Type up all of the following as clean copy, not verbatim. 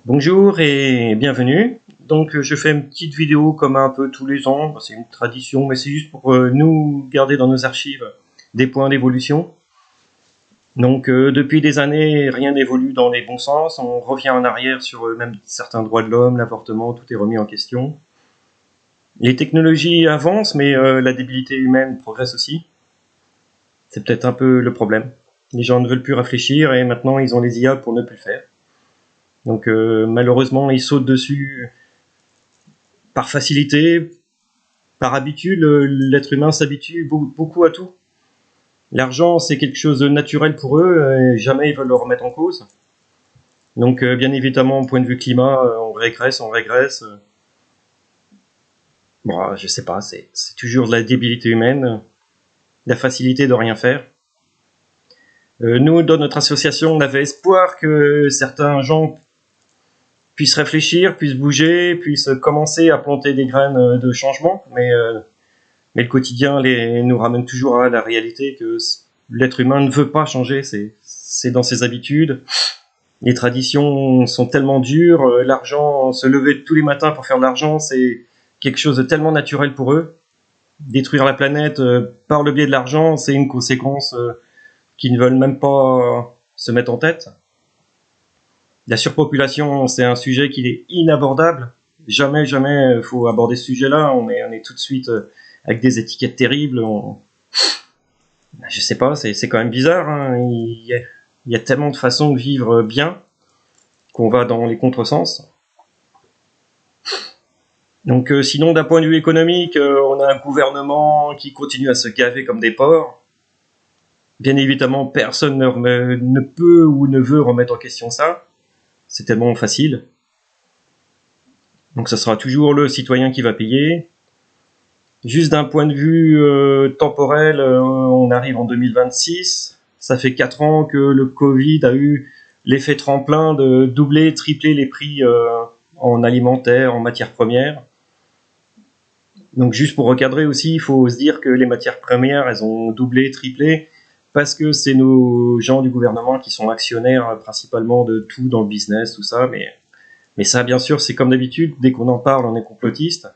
Bonjour et bienvenue. Donc je fais une petite vidéo comme un peu tous les ans, c'est une tradition, mais c'est juste pour nous garder dans nos archives des points d'évolution. Donc depuis des années, rien n'évolue dans les bons sens, on revient en arrière sur même certains droits de l'homme, l'avortement, tout est remis en question. Les technologies avancent, mais la débilité humaine progresse aussi. C'est peut-être un peu le problème. Les gens ne veulent plus réfléchir et maintenant ils ont les IA pour ne plus le faire. Donc malheureusement, ils sautent dessus par facilité, par habitude, l'être humain s'habitue beaucoup à tout. L'argent, c'est quelque chose de naturel pour eux, et jamais ils veulent le remettre en cause. Donc, bien évidemment, au point de vue climat, on régresse, on régresse. Bon, je sais pas, c'est toujours de la débilité humaine, la facilité de rien faire. Nous, dans notre association, on avait espoir que certains gens puissent réfléchir, puissent bouger, puissent commencer à planter des graines de changement, mais le quotidien nous ramène toujours à la réalité que l'être humain ne veut pas changer, c'est dans ses habitudes. Les traditions sont tellement dures, l'argent, se lever tous les matins pour faire de l'argent, c'est quelque chose de tellement naturel pour eux. Détruire la planète par le biais de l'argent, c'est une conséquence qu'ils ne veulent même pas se mettre en tête. La surpopulation, c'est un sujet qui est inabordable. Jamais, jamais, faut aborder ce sujet-là. On est tout de suite avec des étiquettes terribles. Je sais pas, c'est quand même bizarre. Hein. Il y a tellement de façons de vivre bien qu'on va dans les contresens. Donc sinon, d'un point de vue économique, on a un gouvernement qui continue à se gaver comme des porcs. Bien évidemment, personne ne peut ou ne veut remettre en question ça. C'est tellement facile. Donc ça sera toujours le citoyen qui va payer. Juste d'un point de vue temporel, on arrive en 2026. Ça fait 4 ans que le Covid a eu l'effet tremplin de doubler, tripler les prix en alimentaire, en matières premières. Donc juste pour recadrer aussi, il faut se dire que les matières premières, elles ont doublé, triplé, parce que c'est nos gens du gouvernement qui sont actionnaires principalement de tout dans le business, tout ça. Mais ça, bien sûr, c'est comme d'habitude, dès qu'on en parle, on est complotiste.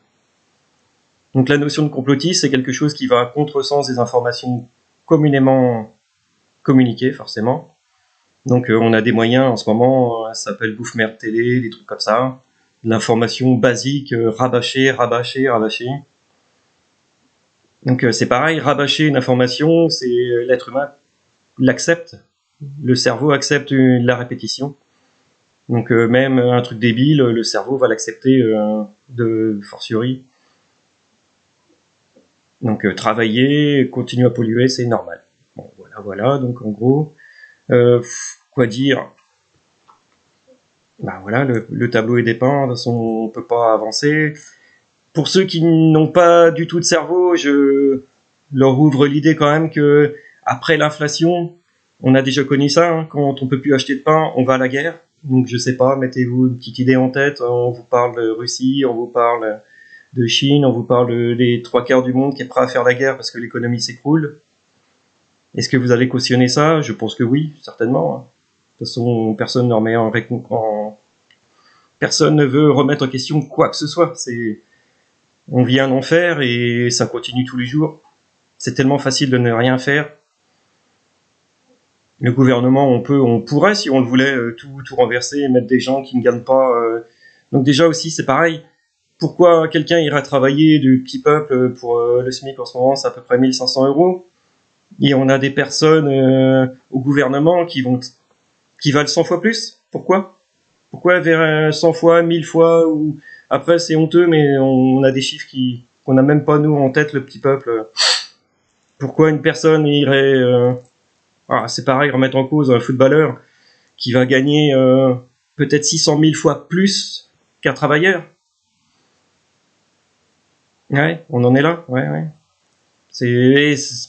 Donc la notion de complotiste, c'est quelque chose qui va à contresens des informations communément communiquées, forcément. Donc on a des moyens en ce moment, ça s'appelle bouffe-merde télé, des trucs comme ça. De l'information basique, rabâchée. Donc c'est pareil, rabâcher une information, c'est l'être humain l'accepte. Le cerveau accepte la répétition. Donc même un truc débile, le cerveau va l'accepter de fortiori. Donc travailler, continuer à polluer, c'est normal. Bon, voilà. Donc en gros, quoi dire? Ben voilà, le tableau est dépeint. De toute façon, on peut pas avancer. Pour ceux qui n'ont pas du tout de cerveau, je leur ouvre l'idée quand même que après l'inflation, on a déjà connu ça. Hein, quand on peut plus acheter de pain, on va à la guerre. Donc je sais pas, mettez-vous une petite idée en tête. On vous parle de Russie, on vous parle de Chine, on vous parle des 3 quarts du monde qui est prêt à faire la guerre parce que l'économie s'écroule. Est-ce que vous allez cautionner ça? Je pense que oui, certainement. De toute façon, personne ne remet personne ne veut remettre en question quoi que ce soit. On vit un enfer et ça continue tous les jours. C'est tellement facile de ne rien faire. Le gouvernement, on pourrait, si on le voulait, tout renverser et mettre des gens qui ne gagnent pas. Donc déjà aussi, c'est pareil. Pourquoi quelqu'un irait travailler du petit peuple pour le SMIC en ce moment, c'est à peu près 1 500 €. Et on a des personnes au gouvernement qui valent 100 fois plus. Pourquoi vers 100 fois, 1000 fois ou après c'est honteux, mais on a des chiffres qu'on n'a même pas nous en tête, le petit peuple. Pourquoi une personne irait c'est pareil, remettre en cause un footballeur qui va gagner peut-être 600 000 fois plus qu'un travailleur. Ouais, on en est là, ouais.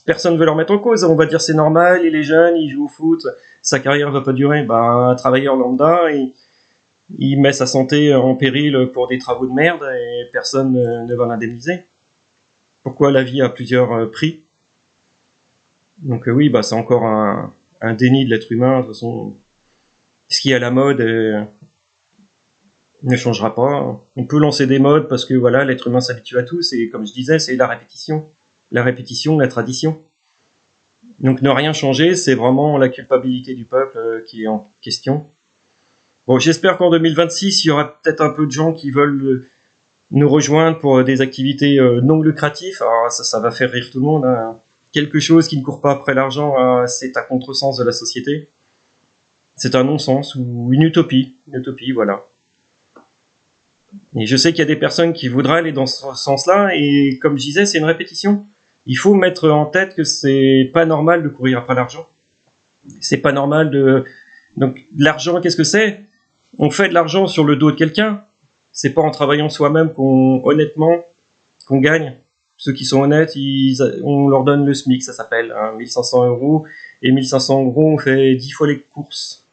Personne ne veut leur mettre en cause. On va dire c'est normal, il est jeune, il joue au foot, sa carrière va pas durer. Un travailleur lambda, il met sa santé en péril pour des travaux de merde et personne ne va l'indemniser. Pourquoi la vie a plusieurs prix? Donc oui, c'est encore un déni de l'être humain. De toute façon, ce qui est à la mode ne changera pas. On peut lancer des modes parce que voilà, l'être humain s'habitue à tout. Et comme je disais, c'est la répétition, la tradition. Donc ne rien changer, c'est vraiment la culpabilité du peuple qui est en question. Bon, j'espère qu'en 2026, il y aura peut-être un peu de gens qui veulent nous rejoindre pour des activités non lucratives. Alors ça va faire rire tout le monde, hein. Quelque chose qui ne court pas après l'argent, c'est un contresens de la société. C'est un non-sens ou une utopie, voilà. Et je sais qu'il y a des personnes qui voudraient aller dans ce sens-là, et comme je disais, c'est une répétition. Il faut mettre en tête que c'est pas normal de courir après l'argent. C'est pas normal de... Donc l'argent, qu'est-ce que c'est? On fait de l'argent sur le dos de quelqu'un. C'est pas en travaillant soi-même honnêtement, qu'on gagne. Ceux qui sont honnêtes, on leur donne le SMIC, ça s'appelle, hein, 1500 €. Et 1500 €, on fait 10 fois les courses.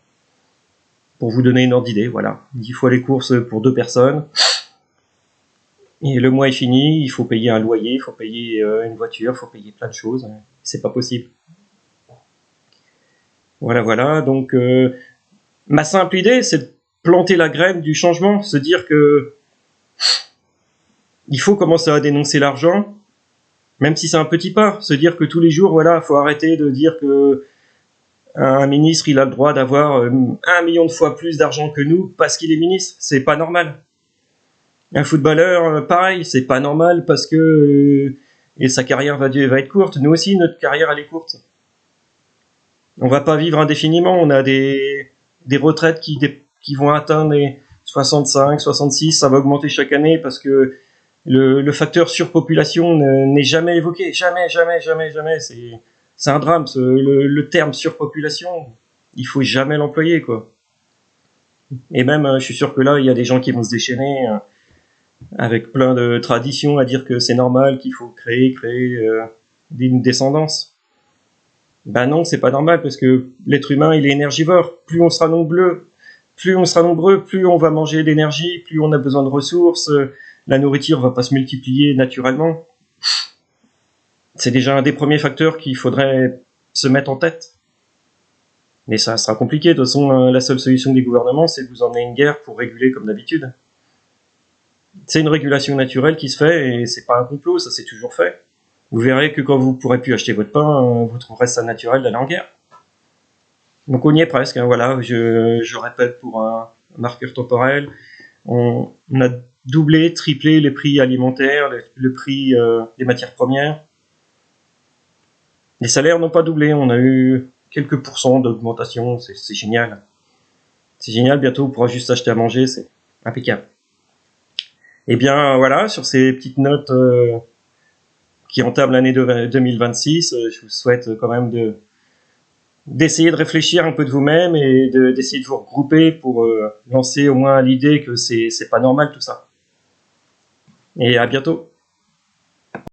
Pour vous donner une ordre d'idée, voilà. 10 fois les courses pour 2 personnes. Et le mois est fini, il faut payer un loyer, il faut payer une voiture, il faut payer plein de choses. C'est pas possible. Voilà. Donc, ma simple idée, c'est de planter la graine du changement, se dire que il faut commencer à dénoncer l'argent, même si c'est un petit pas, se dire que tous les jours, voilà, faut arrêter de dire que un ministre, il a le droit d'avoir 1 million de fois plus d'argent que nous parce qu'il est ministre. C'est pas normal. Un footballeur, pareil, c'est pas normal parce que et sa carrière va être courte. Nous aussi, notre carrière, elle est courte. On va pas vivre indéfiniment. On a des retraites qui vont atteindre les 65, 66. Ça va augmenter chaque année parce que le facteur surpopulation n'est jamais évoqué. Jamais. C'est un drame. Le terme surpopulation, il faut jamais l'employer, quoi. Et même, je suis sûr que là, il y a des gens qui vont se déchaîner avec plein de traditions à dire que c'est normal, qu'il faut créer une descendance. Ben non, c'est pas normal parce que l'être humain, il est énergivore. Plus on sera nombreux, plus on va manger d'énergie, plus on a besoin de ressources. La nourriture va pas se multiplier naturellement. C'est déjà un des premiers facteurs qu'il faudrait se mettre en tête. Mais ça sera compliqué. De toute façon, la seule solution des gouvernements, c'est de vous emmener une guerre pour réguler comme d'habitude. C'est une régulation naturelle qui se fait et c'est pas un complot, ça s'est toujours fait. Vous verrez que quand vous pourrez plus acheter votre pain, vous trouverez ça naturel d'aller en guerre. Donc on y est presque, hein, voilà. Je répète pour un marqueur temporel, on a doublé, triplé les prix alimentaires, le prix des matières premières. Les salaires n'ont pas doublé, on a eu quelques pourcents d'augmentation, c'est génial. C'est génial, bientôt on pourra juste acheter à manger, c'est impeccable. Et bien voilà, sur ces petites notes qui entament l'année 2026, je vous souhaite quand même d'essayer de réfléchir un peu de vous-même et d'essayer de vous regrouper pour lancer au moins l'idée que c'est pas normal tout ça. Et à bientôt.